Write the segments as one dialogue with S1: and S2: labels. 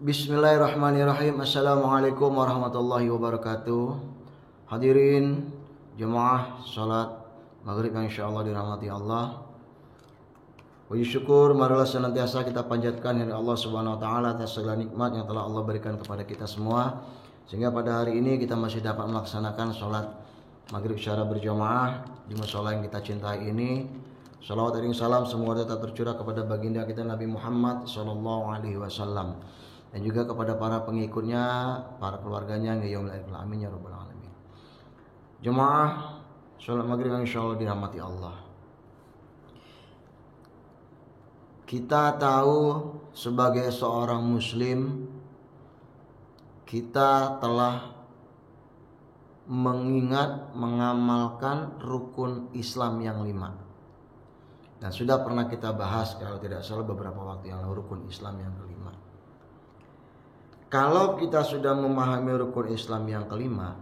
S1: Bismillahirrahmanirrahim. Assalamualaikum warahmatullahi wabarakatuh. Hadirin jemaah salat maghrib yang insyaallah dirahmati Allah. Puji syukur marilah senantiasa kita panjatkan kepada Allah Subhanahu wa taala atas segala nikmat yang telah Allah berikan kepada kita semua, sehingga pada hari ini kita masih dapat melaksanakan salat maghrib secara berjamaah di mushola yang kita cintai ini. Salawat dan salam semua tetap tercurah kepada baginda kita Nabi Muhammad sallallahu alaihi wasallam, dan juga kepada para pengikutnya, para keluarganya hingga yaumil akhir. Amin ya rabbal alamin. Jemaah salat maghrib yang insyaallah dirahmati Allah. Kita tahu sebagai seorang muslim kita telah mengamalkan rukun Islam yang 5. Dan sudah pernah kita bahas kalau tidak salah beberapa waktu yang lalu rukun Islam yang kelima. Kalau kita sudah memahami rukun Islam yang kelima,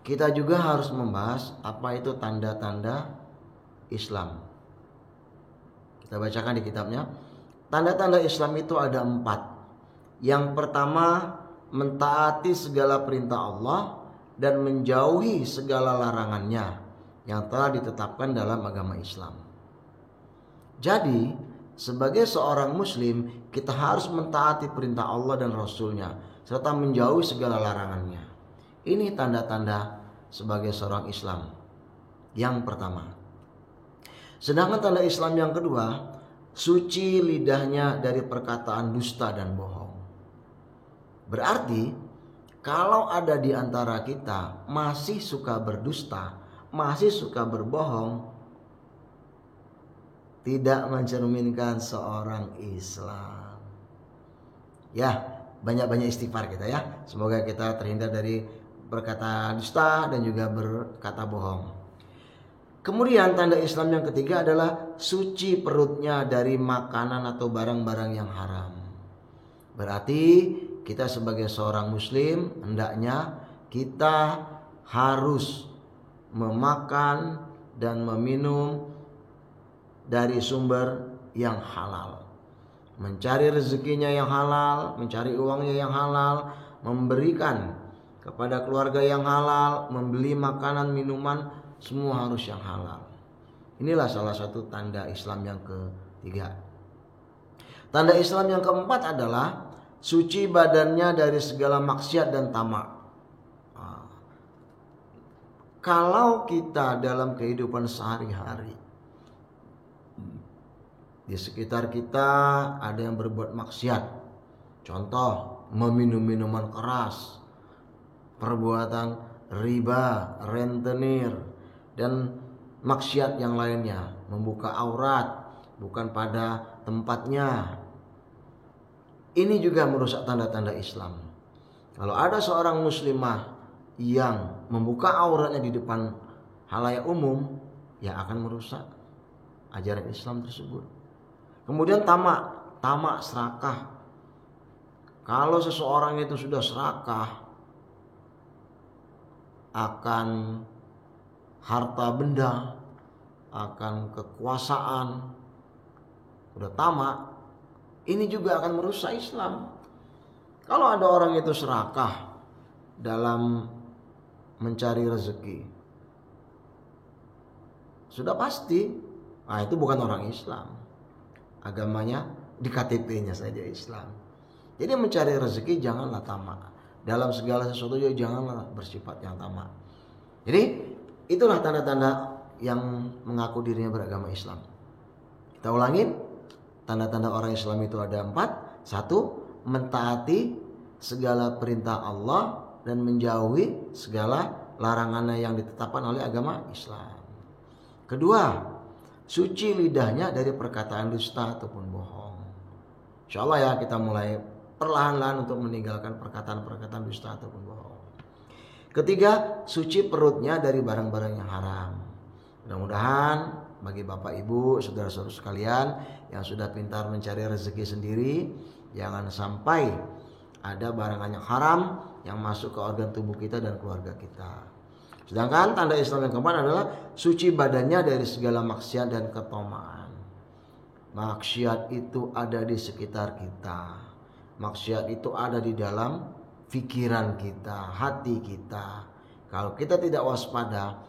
S1: kita juga harus membahas apa itu tanda-tanda Islam. Kita bacakan di kitabnya. Tanda-tanda Islam itu ada 4. Yang pertama, mentaati segala perintah Allah dan menjauhi segala larangannya yang telah ditetapkan dalam agama Islam. Jadi, sebagai seorang muslim, kita harus mentaati perintah Allah dan Rasulnya serta menjauhi segala larangannya. Ini tanda-tanda sebagai seorang Islam yang pertama. Sedangkan tanda Islam yang kedua, suci lidahnya dari perkataan dusta dan bohong. Berarti kalau ada di antara kita masih suka berdusta, masih suka berbohong, tidak mencerminkan seorang Islam. Ya, banyak-banyak istighfar kita ya. Semoga kita terhindar dari berkata dusta dan juga berkata bohong. Kemudian tanda Islam yang ketiga adalah suci perutnya dari makanan atau barang-barang yang haram. Berarti kita sebagai seorang muslim hendaknya kita harus memakan dan meminum dari sumber yang halal, mencari rezekinya yang halal, mencari uangnya yang halal, memberikan kepada keluarga yang halal, membeli makanan, minuman, semua harus yang halal. Inilah salah satu tanda Islam yang ketiga. Tanda Islam yang keempat adalah suci badannya dari segala maksiat dan tamak. Kalau kita dalam kehidupan sehari-hari di sekitar kita ada yang berbuat maksiat, contoh meminum minuman keras, perbuatan riba, rentenir, dan maksiat yang lainnya, membuka aurat bukan pada tempatnya, ini juga merusak tanda-tanda Islam. Kalau ada seorang muslimah yang membuka auratnya di depan halayak umum, ya akan merusak ajaran Islam tersebut. Kemudian tamak serakah. Kalau seseorang itu sudah serakah akan harta benda, akan kekuasaan, udah tamak, ini juga akan merusak Islam. Kalau ada orang itu serakah dalam mencari rezeki, sudah pasti, itu bukan orang Islam. Agamanya di KTP-nya saja Islam. Jadi mencari rezeki janganlah tamak. Dalam segala sesuatu juga janganlah bersifat yang tamak. Jadi itulah tanda-tanda yang mengaku dirinya beragama Islam. Kita ulangin, tanda-tanda orang Islam itu ada 4. 1, mentaati segala perintah Allah dan menjauhi segala larangannya yang ditetapkan oleh agama Islam. Kedua, suci lidahnya dari perkataan dusta ataupun bohong. Insyaallah ya, kita mulai perlahan-lahan untuk meninggalkan perkataan-perkataan dusta ataupun bohong. Ketiga, suci perutnya dari barang-barang yang haram. Mudah-mudahan bagi Bapak Ibu, saudara-saudara sekalian yang sudah pintar mencari rezeki sendiri, jangan sampai ada barang yang haram yang masuk ke organ tubuh kita dan keluarga kita. Sedangkan tanda Islam yang keempat adalah suci badannya dari segala maksiat dan ketamaan. Maksiat itu ada di sekitar kita. Maksiat itu ada di dalam pikiran kita, hati kita. Kalau kita tidak waspada,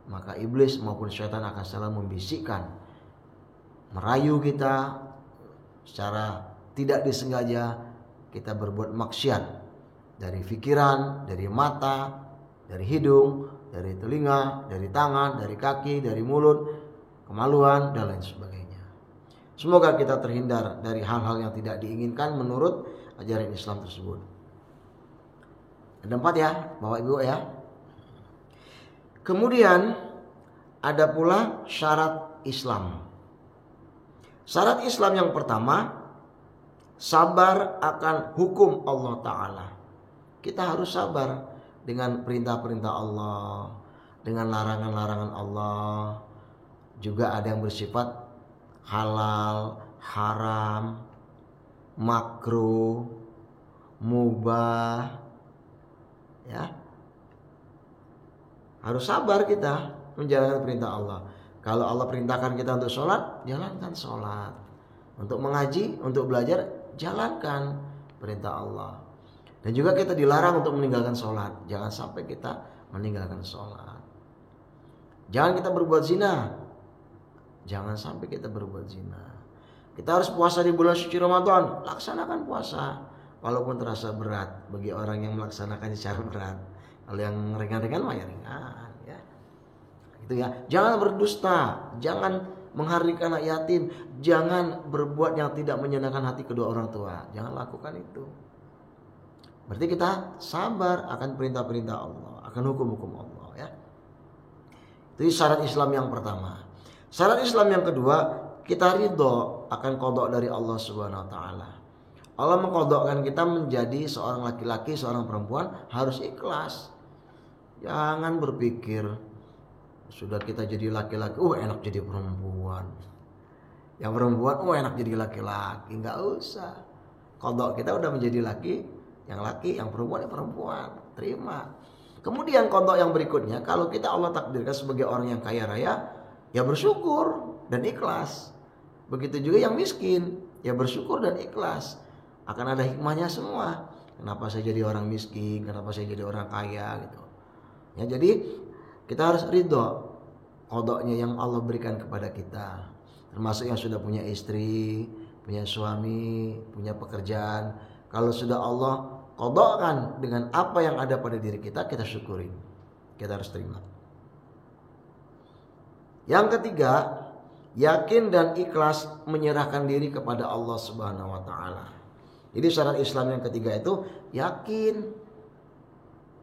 S1: maka iblis maupun syaitan akan selalu membisikkan, merayu kita secara tidak disengaja kita berbuat maksiat dari pikiran, dari mata, dari hidung, dari telinga, dari tangan, dari kaki, dari mulut, kemaluan dan lain sebagainya. Semoga kita terhindar dari hal-hal yang tidak diinginkan menurut ajaran Islam tersebut. Ada 4 ya, Bapak Ibu ya. Kemudian ada pula syarat Islam. Syarat Islam yang pertama, sabar akan hukum Allah Ta'ala. Kita harus sabar dengan perintah-perintah Allah, dengan larangan-larangan Allah. Juga ada yang bersifat halal, haram, makruh, mubah. Ya. Harus sabar kita menjalankan perintah Allah. Kalau Allah perintahkan kita untuk sholat, jalankan sholat. Untuk mengaji, untuk belajar, jalankan perintah Allah. Dan juga kita dilarang untuk meninggalkan sholat. Jangan sampai kita meninggalkan sholat. Jangan kita berbuat zina. Jangan sampai kita berbuat zina. Kita harus puasa di bulan suci Ramadan. Laksanakan puasa. Walaupun terasa berat bagi orang yang melaksanakan secara berat. Kalau yang ringan-ringan mah ya ringan. Ya. Gitu ya. Jangan berdusta. Jangan menghardik anak yatim. Jangan berbuat yang tidak menyenangkan hati kedua orang tua. Jangan lakukan itu. Berarti kita sabar akan perintah-perintah Allah, akan hukum-hukum Allah ya. Itu syarat Islam yang pertama. Syarat Islam yang kedua, kita ridho akan qada dari Allah Subhanahu wa taala. Allah mengqadhakan kita menjadi seorang laki-laki, seorang perempuan harus ikhlas. Jangan berpikir sudah kita jadi laki-laki, enak jadi perempuan. Yang perempuan, enak jadi laki-laki. Enggak usah. Qadha kita udah menjadi laki, yang perempuan ya perempuan, terima. Kemudian qadha yang berikutnya, kalau kita Allah takdirkan sebagai orang yang kaya raya, ya bersyukur dan ikhlas. Begitu juga yang miskin, ya bersyukur dan ikhlas. Akan ada hikmahnya semua. Kenapa saya jadi orang miskin, kenapa saya jadi orang kaya gitu. Ya, jadi kita harus ridho qadanya yang Allah berikan kepada kita. Termasuk yang sudah punya istri, punya suami, punya pekerjaan. Kalau sudah Allah qadhakan dengan apa yang ada pada diri kita, kita syukurin. Kita harus terima. Yang ketiga, yakin dan ikhlas menyerahkan diri kepada Allah Subhanahu wa taala. Jadi syarat Islam yang ketiga itu yakin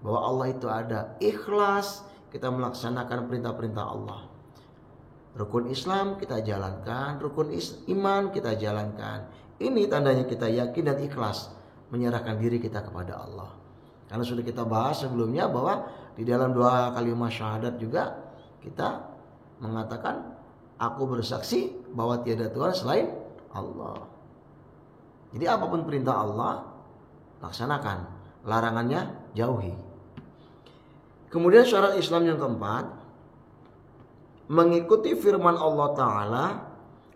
S1: bahwa Allah itu ada, ikhlas kita melaksanakan perintah-perintah Allah. Rukun Islam kita jalankan, rukun iman kita jalankan. Ini tandanya kita yakin dan ikhlas menyerahkan diri kita kepada Allah. Karena sudah kita bahas sebelumnya bahwa di dalam 2 kalimat syahadat juga kita mengatakan aku bersaksi bahwa tiada Tuhan selain Allah. Jadi apapun perintah Allah laksanakan, larangannya jauhi. Kemudian syarat Islam yang keempat, mengikuti firman Allah Ta'ala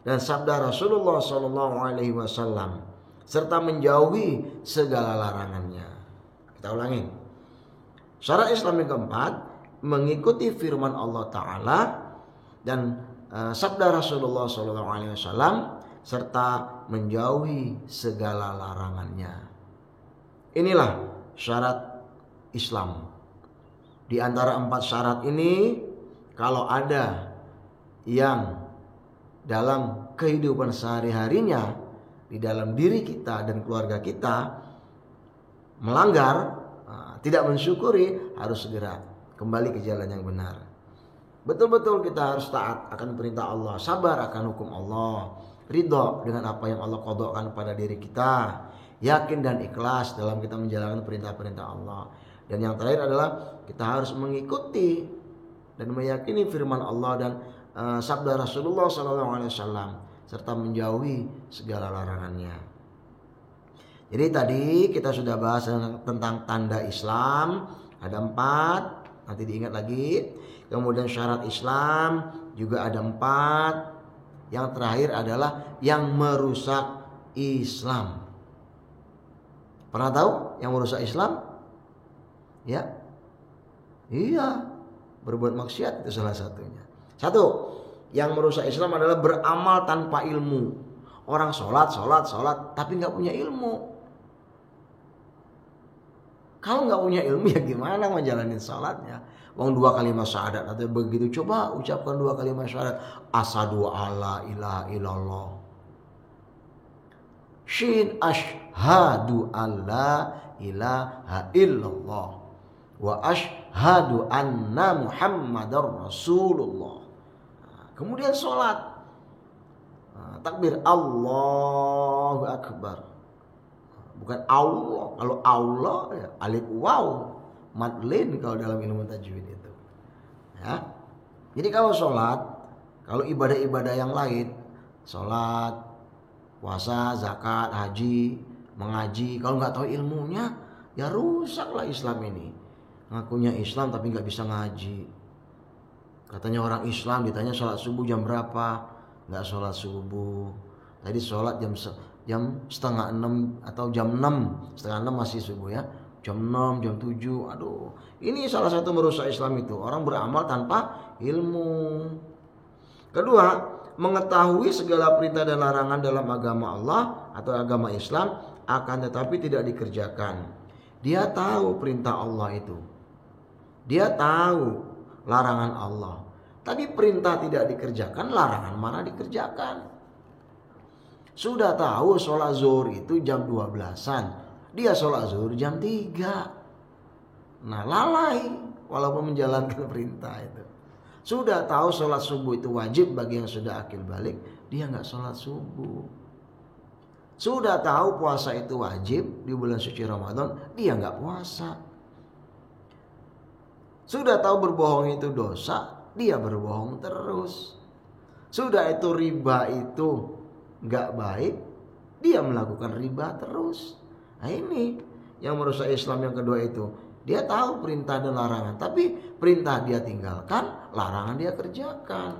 S1: dan sabda Rasulullah SAW, serta menjauhi segala larangannya. Kita ulangi. Syarat Islam yang keempat, mengikuti firman Allah Ta'ala dan sabda Rasulullah SAW, serta menjauhi segala larangannya. Inilah syarat Islam. Di antara 4 syarat ini, kalau ada yang dalam kehidupan sehari-harinya, di dalam diri kita dan keluarga kita melanggar, tidak mensyukuri, harus segera kembali ke jalan yang benar. Betul-betul kita harus taat akan perintah Allah, sabar akan hukum Allah, ridho dengan apa yang Allah qadhakan pada diri kita, yakin dan ikhlas dalam kita menjalankan perintah-perintah Allah. Dan yang terakhir adalah kita harus mengikuti dan meyakini firman Allah dan sabda Rasulullah SAW, serta menjauhi segala larangannya. Jadi tadi kita sudah bahas tentang tanda Islam, ada 4, nanti diingat lagi. Kemudian syarat Islam juga ada 4. Yang terakhir adalah yang merusak Islam. Pernah tahu yang merusak Islam? Ya. Iya, berbuat maksiat itu salah satunya. Satu, yang merusak Islam adalah beramal tanpa ilmu. Orang sholat, tapi nggak punya ilmu. Kalau nggak punya ilmu ya gimana ngejalanin sholatnya? Wong 2 kalimat syahadat atau begitu, coba ucapkan 2 kalimat syahadat. Asyhadu alla ilaha illallah. Shin asyhadu alla ilaha illallah. Wa asyhadu anna Muhammadar Rasulullah. Kemudian sholat. Takbir Allahu Akbar. Bukan Allah. Kalau Allah ya alif waw madlin kalau dalam ilmu tajwid itu. Ya. Jadi kalau sholat, kalau ibadah-ibadah yang lain, sholat, puasa, zakat, haji, mengaji, kalau nggak tahu ilmunya, ya rusaklah Islam ini. Ngakunya Islam tapi nggak bisa ngaji. Katanya orang Islam, ditanya sholat subuh jam berapa? Nggak sholat subuh. Tadi sholat jam setengah 6 atau jam 6. Setengah 6 masih subuh ya. Jam 6, jam 7. Aduh, ini salah satu merusak Islam itu. Orang beramal tanpa ilmu. Kedua, mengetahui segala perintah dan larangan dalam agama Allah atau agama Islam, akan tetapi tidak dikerjakan. Dia tahu perintah Allah itu. Dia tahu larangan Allah. Tapi perintah tidak dikerjakan, larangan mana dikerjakan. Sudah tahu sholat zuhur itu jam 12-an. Dia sholat zuhur jam 3. Nah, lalai walaupun menjalankan perintah itu. Sudah tahu sholat subuh itu wajib bagi yang sudah akil balik, dia nggak sholat subuh. Sudah tahu puasa itu wajib di bulan suci Ramadan, dia nggak puasa. Sudah tahu berbohong itu dosa, dia berbohong terus. Sudah itu riba itu nggak baik, dia melakukan riba terus. Nah ini yang merusak Islam yang kedua itu. Dia tahu perintah dan larangan, tapi perintah dia tinggalkan, larangan dia kerjakan.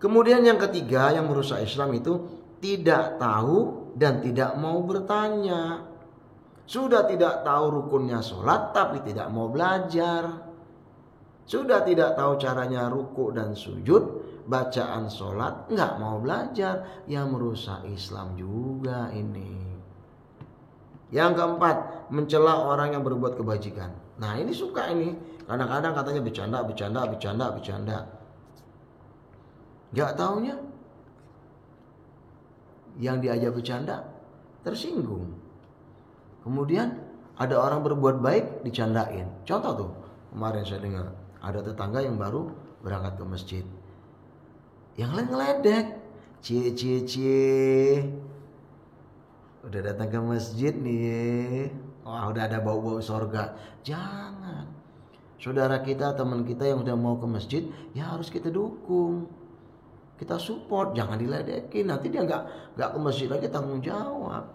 S1: Kemudian yang ketiga yang merusak Islam itu tidak tahu dan tidak mau bertanya. Sudah tidak tahu rukunnya sholat tapi tidak mau belajar. Sudah tidak tahu caranya ruku dan sujud, bacaan sholat, nggak mau belajar. Yang merusak Islam juga ini. Yang keempat, mencela orang yang berbuat kebajikan. Nah ini suka ini. Kadang-kadang katanya bercanda. Nggak taunya yang diajak bercanda tersinggung. Kemudian ada orang berbuat baik dicandain. Contoh tuh, kemarin saya dengar ada tetangga yang baru berangkat ke masjid. Yang lain ngeledek. Cie. Udah datang ke masjid nih. Wah, udah ada bau-bau sorga. Jangan. Saudara kita, teman kita yang udah mau ke masjid, ya harus kita dukung. Kita support, jangan diledekin. Nanti dia nggak ke masjid lagi, tanggung jawab.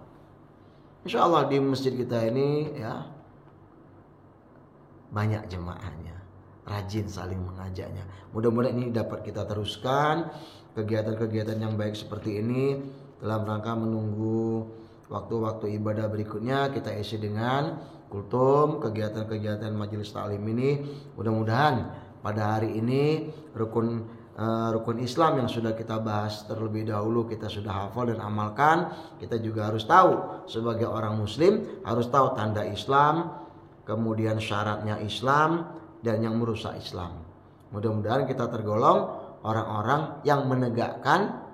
S1: Insya Allah di masjid kita ini ya banyak jemaahnya, rajin saling mengajaknya. Mudah-mudahan ini dapat kita teruskan kegiatan-kegiatan yang baik seperti ini dalam rangka menunggu waktu-waktu ibadah berikutnya. Kita isi dengan kultum, kegiatan-kegiatan majelis taklim ini. Mudah-mudahan pada hari ini rukun Islam yang sudah kita bahas terlebih dahulu kita sudah hafal dan amalkan. Kita juga harus tahu sebagai orang muslim, harus tahu tanda Islam, kemudian syaratnya Islam, dan yang merusak Islam. Mudah-mudahan kita tergolong orang-orang yang menegakkan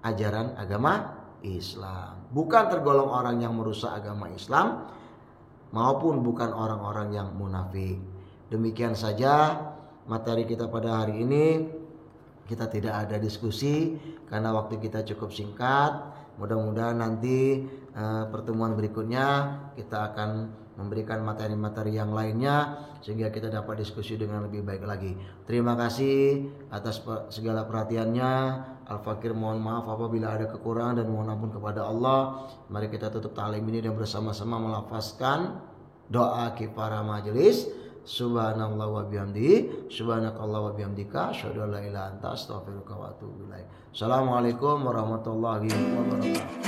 S1: ajaran agama Islam, bukan tergolong orang yang merusak agama Islam, maupun bukan orang-orang yang munafik. Demikian saja materi kita pada hari ini. Kita tidak ada diskusi karena waktu kita cukup singkat. Mudah-mudahan nanti pertemuan berikutnya kita akan memberikan materi-materi yang lainnya sehingga kita dapat diskusi dengan lebih baik lagi. Terima kasih atas segala perhatiannya. Al-Fakir mohon maaf apabila ada kekurangan dan mohon ampun kepada Allah. Mari kita tutup ta'lim ini dan bersama-sama melafazkan doa kifarah majelis. Subhanallah wa bihamdihi, subhanakallah wa bihamdika, asyhadu an la ilaha illa anta, astaghfiruka wa atubu ilaik. Assalamualaikum warahmatullahi wabarakatuh.